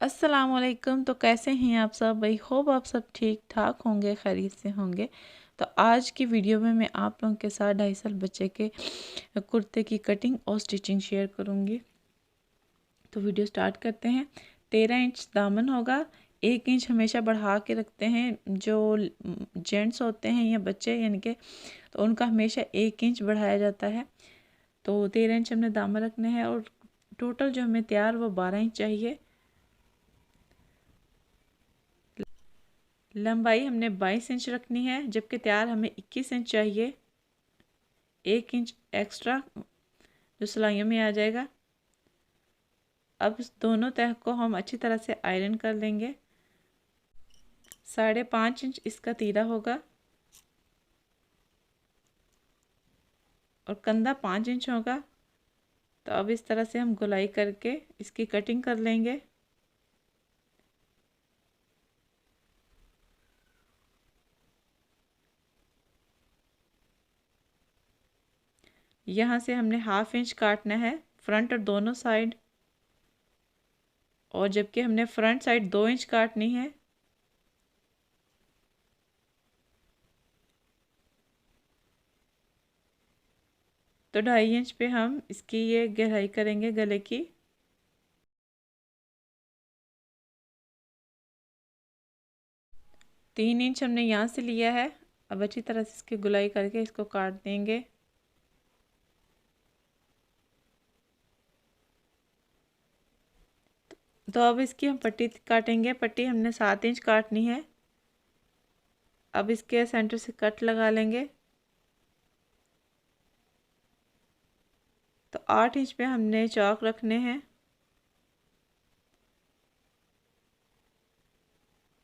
अस्सलामुअलैकुम। तो कैसे हैं आप सब? भाई होप आप सब ठीक ठाक होंगे, खैरियत से होंगे। तो आज की वीडियो में मैं आप लोगों के साथ 2.5 साल बच्चे के कुर्ते की कटिंग और स्टिचिंग शेयर करूंगी। तो वीडियो स्टार्ट करते हैं। 13 इंच दामन होगा। 1 इंच हमेशा बढ़ा के रखते हैं, जो जेंट्स होते हैं या बच्चे यानी कि, तो उनका हमेशा 1 इंच बढ़ाया जाता है। तो 13 इंच हमने दामन रखने हैं और टोटल जो हमें तैयार वो 12 इंच चाहिए। लंबाई हमने 22 इंच रखनी है, जबकि तैयार हमें 21 इंच चाहिए। 1 इंच एक्स्ट्रा जो सिलाइयों में आ जाएगा। अब इस दोनों तह को हम अच्छी तरह से आयरन कर लेंगे। 5.5 इंच इसका तीरा होगा और कंधा 5 इंच होगा। तो अब इस तरह से हम गोलाई करके इसकी कटिंग कर लेंगे। यहाँ से हमने 1/2 इंच काटना है फ्रंट और दोनों साइड, और जबकि हमने फ्रंट साइड 2 इंच काटनी है। तो 2.5 इंच पे हम इसकी ये गहराई करेंगे गले की। 3 इंच हमने यहाँ से लिया है। अब अच्छी तरह से इसकी गुलाई करके इसको काट देंगे। तो अब इसकी हम पट्टी काटेंगे। पट्टी हमने 7 इंच काटनी है। अब इसके सेंटर से कट लगा लेंगे। तो 8 इंच पे हमने चौक रखने हैं।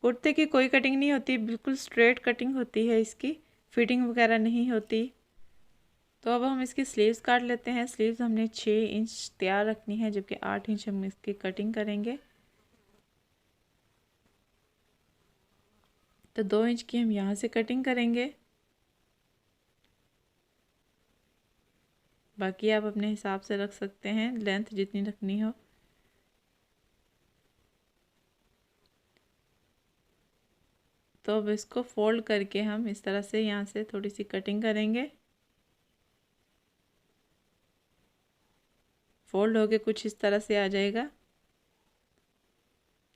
कुर्ते की कोई कटिंग नहीं होती, बिल्कुल स्ट्रेट कटिंग होती है इसकी, फिटिंग वगैरह नहीं होती। तो अब हम इसकी स्लीव्स काट लेते हैं। स्लीव्स हमने 6 इंच तैयार रखनी है, जबकि 8 इंच हम इसकी कटिंग करेंगे। तो 2 इंच की हम यहाँ से कटिंग करेंगे। बाकी आप अपने हिसाब से रख सकते हैं, लेंथ जितनी रखनी हो। तो अब इसको फोल्ड करके हम इस तरह से यहाँ से थोड़ी सी कटिंग करेंगे। फोल्ड होके कुछ इस तरह से आ जाएगा।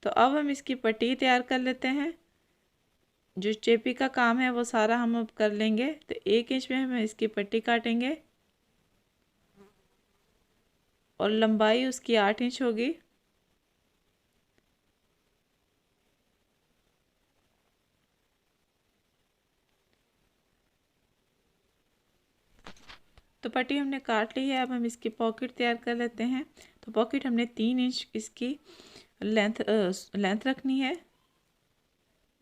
तो अब हम इसकी पट्टी तैयार कर लेते हैं। जो चेपी का काम है वो सारा हम अब कर लेंगे। तो 1 इंच में हम इसकी पट्टी काटेंगे और लंबाई उसकी 8 इंच होगी। तो पट्टी हमने काट ली है। अब हम इसकी पॉकेट तैयार कर लेते हैं। तो पॉकेट हमने 3 इंच इसकी लेंथ रखनी है,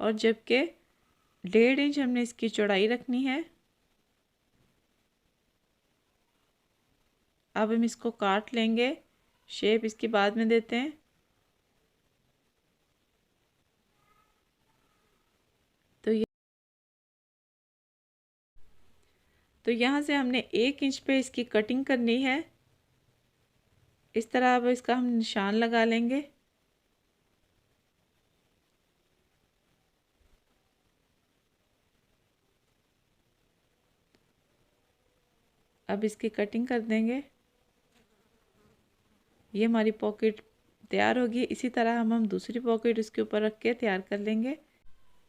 और जबकि 1.5 इंच हमने इसकी चौड़ाई रखनी है। अब हम इसको काट लेंगे। शेप इसकी बाद में देते हैं। तो ये तो यहाँ से हमने 1 इंच पे इसकी कटिंग करनी है। इस तरह अब इसका हम निशान लगा लेंगे। अब इसकी कटिंग कर देंगे। ये हमारी पॉकेट तैयार होगी। इसी तरह हम दूसरी पॉकेट इसके ऊपर रख के तैयार कर लेंगे।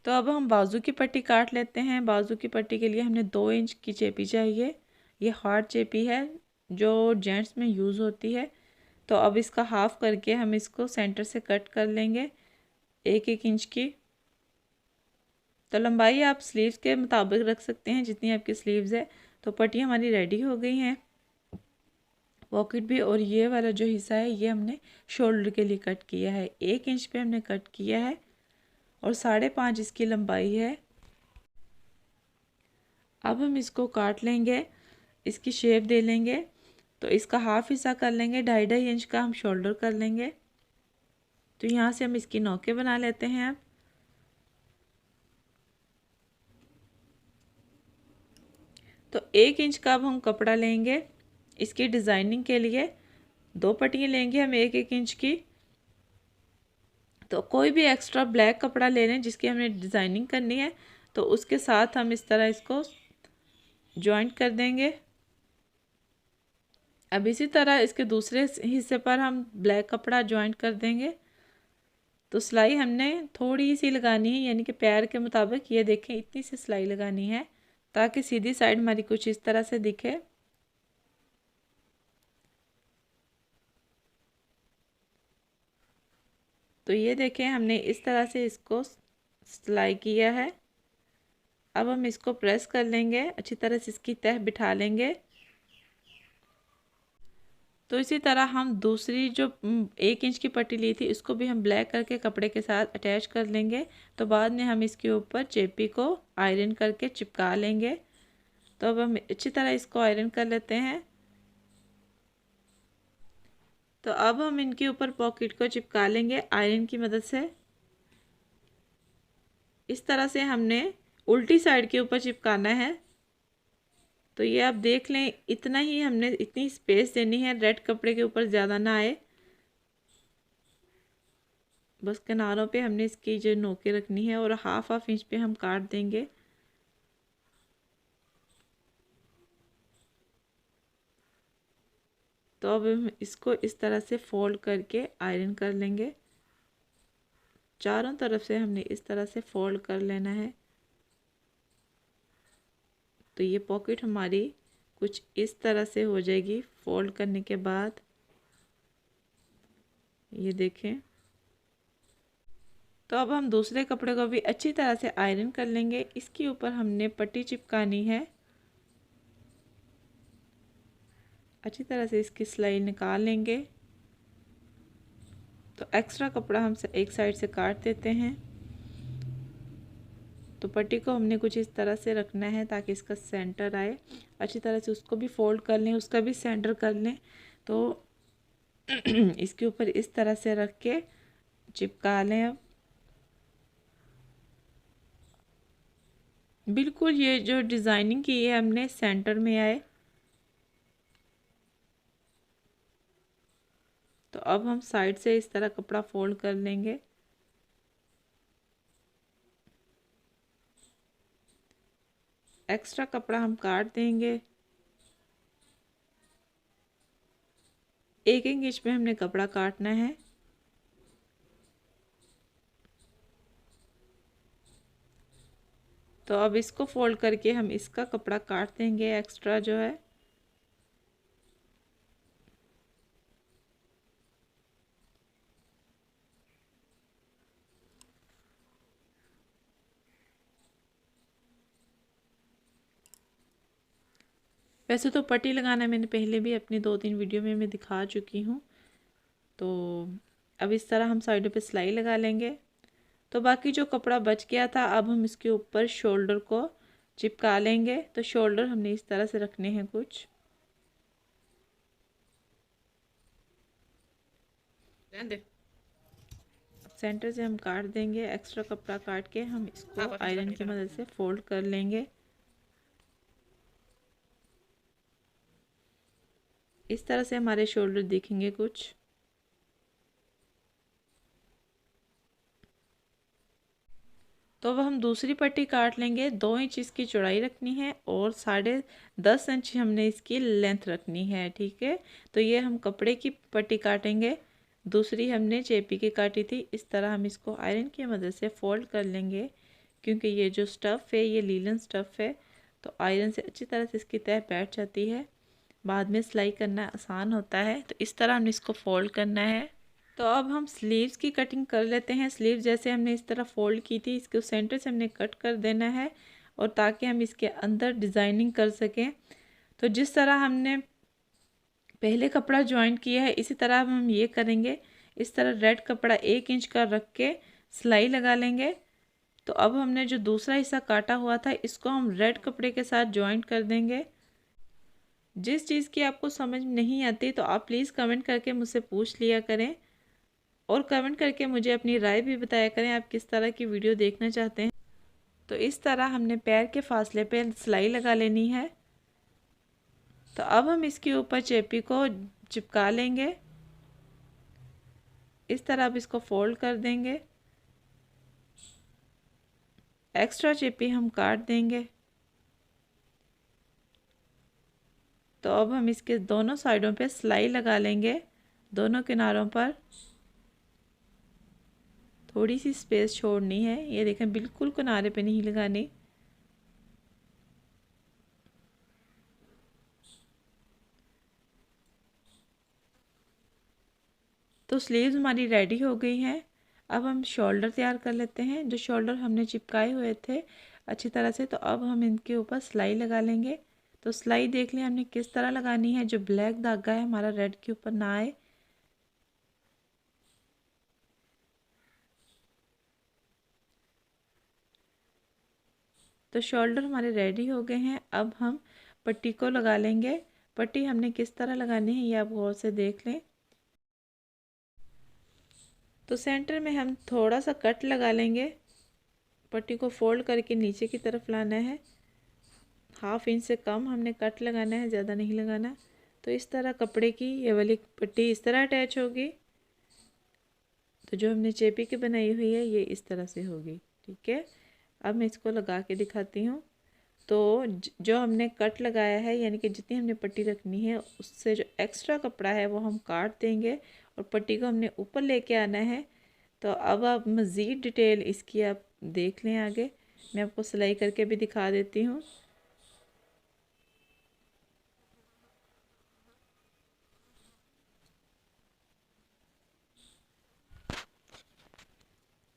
तो अब हम बाजू की पट्टी काट लेते हैं। बाजू की पट्टी के लिए हमने 2 इंच की चेपी चाहिए। ये हार्ड चेपी है जो जेंट्स में यूज़ होती है। तो अब इसका हाफ करके हम इसको सेंटर से कट कर लेंगे 1-1 इंच की। तो लंबाई आप स्लीव्स के मुताबिक रख सकते हैं जितनी आपकी स्लीव्स है। तो पट्टी हमारी रेडी हो गई हैं। पॉकेट भी, और ये वाला जो हिस्सा है ये हमने शोल्डर के लिए कट किया है। 1 इंच पे हमने कट किया है और 5.5 इसकी लंबाई है। अब हम इसको काट लेंगे, इसकी शेप दे लेंगे। तो इसका हाफ हिस्सा कर लेंगे, 2.5-2.5 इंच का हम शोल्डर कर लेंगे। तो यहाँ से हम इसकी नोकें बना लेते हैं। अब तो 1 इंच का अब हम कपड़ा लेंगे इसकी डिज़ाइनिंग के लिए। 2 पट्टियाँ लेंगे हम 1-1 इंच की। तो कोई भी एक्स्ट्रा ब्लैक कपड़ा ले लें जिसकी हमने डिज़ाइनिंग करनी है, तो उसके साथ हम इस तरह इसको जॉइंट कर देंगे। अब इसी तरह इसके दूसरे हिस्से पर हम ब्लैक कपड़ा जॉइंट कर देंगे। तो सिलाई हमने थोड़ी सी लगानी है, यानी कि पैर के मुताबिक। ये देखें, इतनी सी सिलाई लगानी है ताकि सीधी साइड हमारी कुछ इस तरह से दिखे। तो ये देखें, हमने इस तरह से इसको सिलाई किया है। अब हम इसको प्रेस कर लेंगे, अच्छी तरह से इसकी तह बिठा लेंगे। तो इसी तरह हम दूसरी जो 1 इंच की पट्टी ली थी, इसको भी हम ब्लैक करके कपड़े के साथ अटैच कर लेंगे। तो बाद में हम इसके ऊपर चेपी को आयरन करके चिपका लेंगे। तो अब हम अच्छी तरह इसको आयरन कर लेते हैं। तो अब हम इनके ऊपर पॉकेट को चिपका लेंगे आयरन की मदद से। इस तरह से हमने उल्टी साइड के ऊपर चिपकाना है। तो ये आप देख लें, इतना ही हमने इतनी स्पेस देनी है, रेड कपड़े के ऊपर ज़्यादा ना आए। बस किनारों पे हमने इसकी जो नोकें रखनी है और हाफ इंच पे हम काट देंगे। तो अब हम इसको इस तरह से फोल्ड करके आयरन कर लेंगे। चारों तरफ से हमने इस तरह से फोल्ड कर लेना है। तो ये पॉकेट हमारी कुछ इस तरह से हो जाएगी फोल्ड करने के बाद। ये देखें। तो अब हम दूसरे कपड़े को भी अच्छी तरह से आयरन कर लेंगे। इसके ऊपर हमने पट्टी चिपकानी है। अच्छी तरह से इसकी सिलाई निकाल लेंगे। तो एक्स्ट्रा कपड़ा हम एक साइड से काट देते हैं। तो पट्टी को हमने कुछ इस तरह से रखना है ताकि इसका सेंटर आए। अच्छी तरह से उसको भी फोल्ड कर लें, उसका भी सेंटर कर लें। तो इसके ऊपर इस तरह से रख के चिपका लें। अब बिल्कुल ये जो डिज़ाइनिंग की है हमने सेंटर में आए। तो अब हम साइड से इस तरह कपड़ा फोल्ड कर लेंगे। एक्स्ट्रा कपड़ा हम काट देंगे। 1 इंच में हमने कपड़ा काटना है। तो अब इसको फोल्ड करके हम इसका कपड़ा काट देंगे एक्स्ट्रा जो है। वैसे तो पट्टी लगाना मैंने पहले भी अपनी 2-3 वीडियो में मैं दिखा चुकी हूँ। तो अब इस तरह हम साइडों पे सिलाई लगा लेंगे। तो बाकी जो कपड़ा बच गया था, अब हम इसके ऊपर शोल्डर को चिपका लेंगे। तो शोल्डर हमने इस तरह से रखने हैं कुछ। सेंटर से हम काट देंगे, एक्स्ट्रा कपड़ा काट के हम इसको आयरन की मदद से फोल्ड कर लेंगे। इस तरह से हमारे शोल्डर दिखेंगे कुछ। तो अब हम दूसरी पट्टी काट लेंगे। 2 इंच इसकी चौड़ाई रखनी है और 10.5 इंच हमने इसकी लेंथ रखनी है। ठीक है। तो ये हम कपड़े की पट्टी काटेंगे, दूसरी हमने चेपी की काटी थी। इस तरह हम इसको आयरन की मदद से फोल्ड कर लेंगे, क्योंकि ये जो स्टफ़ है ये लीलन स्टफ़ है। तो आयरन से अच्छी तरह से इसकी तह बैठ जाती है, बाद में सिलाई करना आसान होता है। तो इस तरह हमने इसको फोल्ड करना है। तो अब हम स्लीव्स की कटिंग कर लेते हैं। स्लीव जैसे हमने इस तरह फोल्ड की थी, इसको सेंटर से हमने कट कर देना है, और ताकि हम इसके अंदर डिज़ाइनिंग कर सकें। तो जिस तरह हमने पहले कपड़ा ज्वाइन किया है, इसी तरह हम ये करेंगे। इस तरह रेड कपड़ा 1 इंच का रख के सिलाई लगा लेंगे। तो अब हमने जो दूसरा हिस्सा काटा हुआ था, इसको हम रेड कपड़े के साथ ज्वाइंट कर देंगे। जिस चीज़ की आपको समझ नहीं आती तो आप प्लीज़ कमेंट करके मुझसे पूछ लिया करें, और कमेंट करके मुझे अपनी राय भी बताया करें आप किस तरह की वीडियो देखना चाहते हैं। तो इस तरह हमने पैर के फासले पे सिलाई लगा लेनी है। तो अब हम इसके ऊपर चेपी को चिपका लेंगे। इस तरह अब इसको फोल्ड कर देंगे, एक्स्ट्रा चेपी हम काट देंगे। तो अब हम इसके दोनों साइडों पे सिलाई लगा लेंगे, दोनों किनारों पर थोड़ी सी स्पेस छोड़नी है। ये देखें, बिल्कुल किनारे पे नहीं लगानी। तो स्लीव्स हमारी रेडी हो गई हैं। अब हम शोल्डर तैयार कर लेते हैं। जो शोल्डर हमने चिपकाए हुए थे अच्छी तरह से, तो अब हम इनके ऊपर सिलाई लगा लेंगे। तो सिलाई देख लें हमने किस तरह लगानी है, जो ब्लैक धागा है हमारा रेड के ऊपर ना आए। तो शोल्डर हमारे रेडी हो गए हैं। अब हम पट्टी को लगा लेंगे। पट्टी हमने किस तरह लगानी है ये आप गौर से देख लें। तो सेंटर में हम थोड़ा सा कट लगा लेंगे। पट्टी को फोल्ड करके नीचे की तरफ लाना है। 1/2 इंच से कम हमने कट लगाना है, ज़्यादा नहीं लगाना। तो इस तरह कपड़े की ये वाली पट्टी इस तरह अटैच होगी। तो जो हमने चेपी की बनाई हुई है ये इस तरह से होगी। ठीक है, अब मैं इसको लगा के दिखाती हूँ। तो जो हमने कट लगाया है, यानी कि जितनी हमने पट्टी रखनी है उससे जो एक्स्ट्रा कपड़ा है वो हम काट देंगे और पट्टी को हमने ऊपर लेके आना है। तो अब आप मज़ीद डिटेल इसकी आप देख लें आगे। मैं आपको सिलाई करके भी दिखा देती हूँ।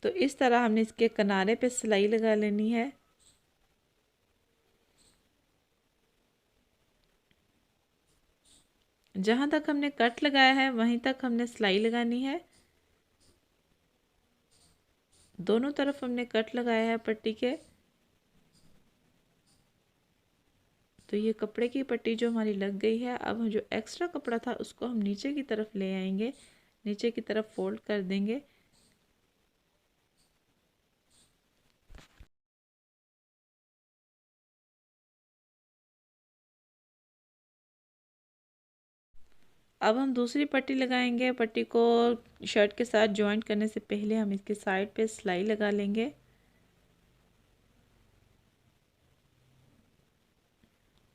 तो इस तरह हमने इसके किनारे पे सिलाई लगा लेनी है। जहाँ तक हमने कट लगाया है वहीं तक हमने सिलाई लगानी है। दोनों तरफ हमने कट लगाया है पट्टी के। तो ये कपड़े की पट्टी जो हमारी लग गई है। अब जो एक्स्ट्रा कपड़ा था उसको हम नीचे की तरफ ले आएंगे, नीचे की तरफ फोल्ड कर देंगे। अब हम दूसरी पट्टी लगाएंगे। पट्टी को शर्ट के साथ जॉइंट करने से पहले हम इसके साइड पे सिलाई लगा लेंगे।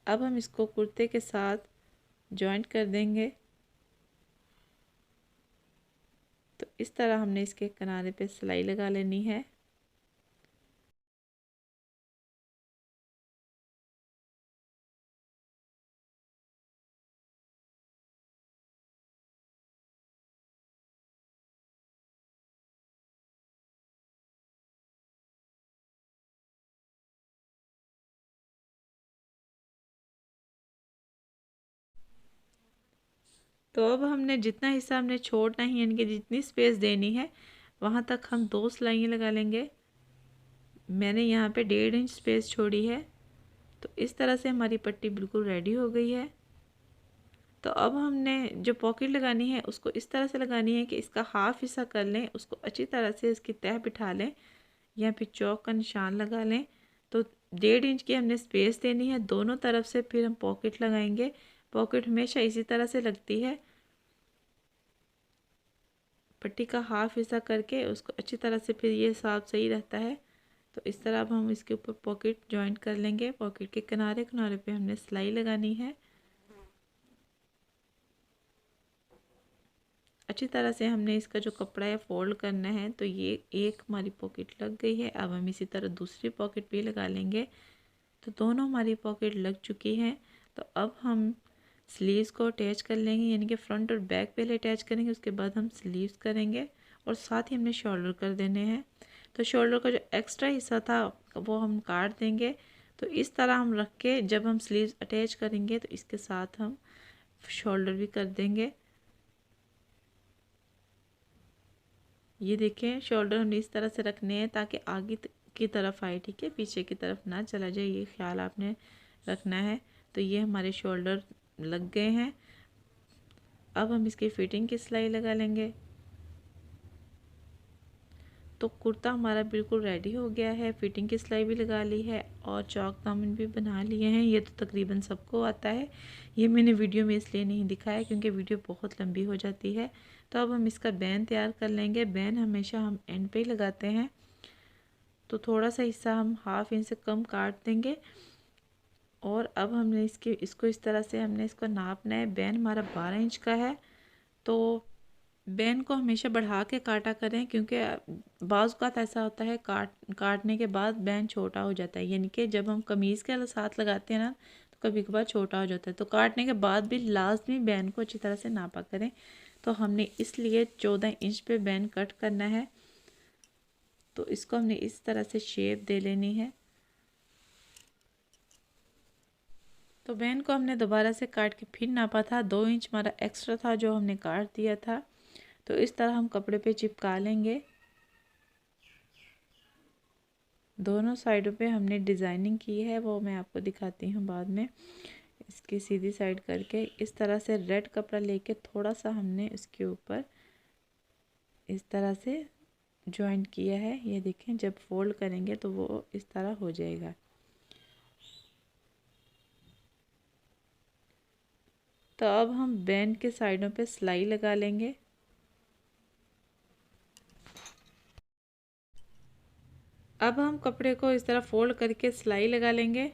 अब हम इसको कुर्ते के साथ जॉइंट कर देंगे। तो इस तरह हमने इसके किनारे पे सिलाई लगा लेनी है। तो अब हमने जितना हिस्सा हमने छोड़ना है, यानी कि जितनी स्पेस देनी है वहाँ तक हम 2 सिलाइयाँ लगा लेंगे। मैंने यहाँ पे 1.5 इंच स्पेस छोड़ी है। तो इस तरह से हमारी पट्टी बिल्कुल रेडी हो गई है। तो अब हमने जो पॉकेट लगानी है उसको इस तरह से लगानी है कि इसका हाफ हिस्सा कर लें, उसको अच्छी तरह से इसकी तह बिठा लें या फिर चौक का निशान लगा लें। तो 1.5 इंच की हमने स्पेस देनी है दोनों तरफ से, फिर हम पॉकेट लगाएंगे। पॉकेट हमेशा इसी तरह से लगती है। पट्टी का हाफ हिस्सा करके उसको अच्छी तरह से, फिर ये हिसाब सही रहता है। तो इस तरह अब हम इसके ऊपर पॉकेट जॉइंट कर लेंगे। पॉकेट के किनारे किनारे पे हमने सिलाई लगानी है। अच्छी तरह से हमने इसका जो कपड़ा है फोल्ड करना है। तो ये एक हमारी पॉकेट लग गई है। अब हम इसी तरह दूसरी पॉकेट भी लगा लेंगे। तो दोनों हमारी पॉकेट लग चुकी हैं। तो अब हम स्लीव्स को अटैच कर लेंगे, यानी कि फ्रंट और बैक पहले अटैच करेंगे, उसके बाद हम स्लीव्स करेंगे और साथ ही हमने शोल्डर कर देने हैं। तो शोल्डर का जो एक्स्ट्रा हिस्सा था वो हम काट देंगे। तो इस तरह हम रख के जब हम स्लीव्स अटैच करेंगे तो इसके साथ हम शोल्डर भी कर देंगे। ये देखें, शोल्डर हमने इस तरह से रखने हैं ताकि आगे की तरफ आए, ठीक है, पीछे की तरफ ना चला जाए, ये ख्याल आपने रखना है। तो ये हमारे शोल्डर लग गए हैं। अब हम इसकी फिटिंग की सिलाई लगा लेंगे। तो कुर्ता हमारा बिल्कुल रेडी हो गया है। फिटिंग की सिलाई भी लगा ली है और चौक दामन भी बना लिए हैं। ये तो तकरीबन सबको आता है। ये मैंने वीडियो में इसलिए नहीं दिखाया क्योंकि वीडियो बहुत लंबी हो जाती है। तो अब हम इसका बैन तैयार कर लेंगे। बैन हमेशा हम एंड पे ही लगाते हैं, तो थोड़ा सा हिस्सा हम 1/2 इंच से कम काट देंगे। और अब हमने इसको इस तरह से हमने इसको नापना है। बैन हमारा 12 इंच का है, तो बैन को हमेशा बढ़ा के काटा करें क्योंकि बाज़ औक़ात ऐसा होता है काटने के बाद बैन छोटा हो जाता है, यानी कि जब हम कमीज़ के साथ लगाते हैं ना तो कभी कभार छोटा हो जाता है। तो काटने के बाद भी लाजमी बैन को अच्छी तरह से नापा करें। तो हमने इसलिए 14 इंच पे बैन कट करना है। तो इसको हमने इस तरह से शेप दे लेनी है। तो बैन को हमने दोबारा से काट के फिर नापा था। 2 इंच हमारा एक्स्ट्रा था जो हमने काट दिया था। तो इस तरह हम कपड़े पे चिपका लेंगे। दोनों साइडों पे हमने डिज़ाइनिंग की है, वो मैं आपको दिखाती हूँ बाद में। इसकी सीधी साइड करके इस तरह से रेड कपड़ा लेके थोड़ा सा हमने इसके ऊपर इस तरह से जॉइंट किया है। ये देखें, जब फोल्ड करेंगे तो वो इस तरह हो जाएगा। तो अब हम बैंड के साइडों पे सिलाई लगा लेंगे। अब हम कपड़े को इस तरह फोल्ड करके सिलाई लगा लेंगे।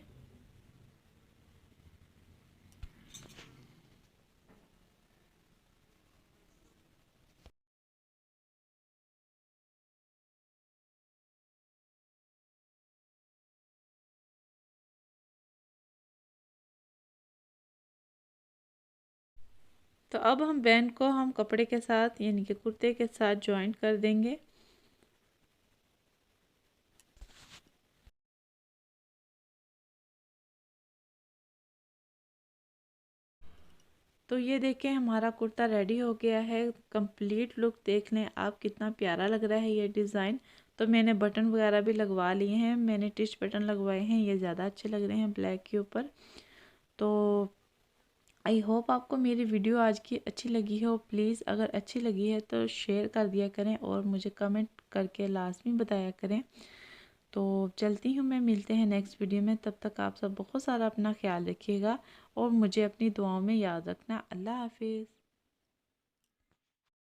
तो अब हम बैंड को हम कपड़े के साथ यानी कि कुर्ते के साथ जॉइंट कर देंगे। तो ये देखें, हमारा कुर्ता रेडी हो गया है। कंप्लीट लुक देख लें आप, कितना प्यारा लग रहा है ये डिज़ाइन। तो मैंने बटन वगैरह भी लगवा लिए हैं, मैंने टिच बटन लगवाए हैं, ये ज़्यादा अच्छे लग रहे हैं ब्लैक के ऊपर। तो आई होप आपको मेरी वीडियो आज की अच्छी लगी हो। प्लीज़ अगर अच्छी लगी है तो शेयर कर दिया करें और मुझे कमेंट करके लाजमी बताया करें। तो चलती हूँ मैं, मिलते हैं नेक्स्ट वीडियो में। तब तक आप सब बहुत सारा अपना ख्याल रखिएगा और मुझे अपनी दुआओं में याद रखना। अल्लाह हाफिज़।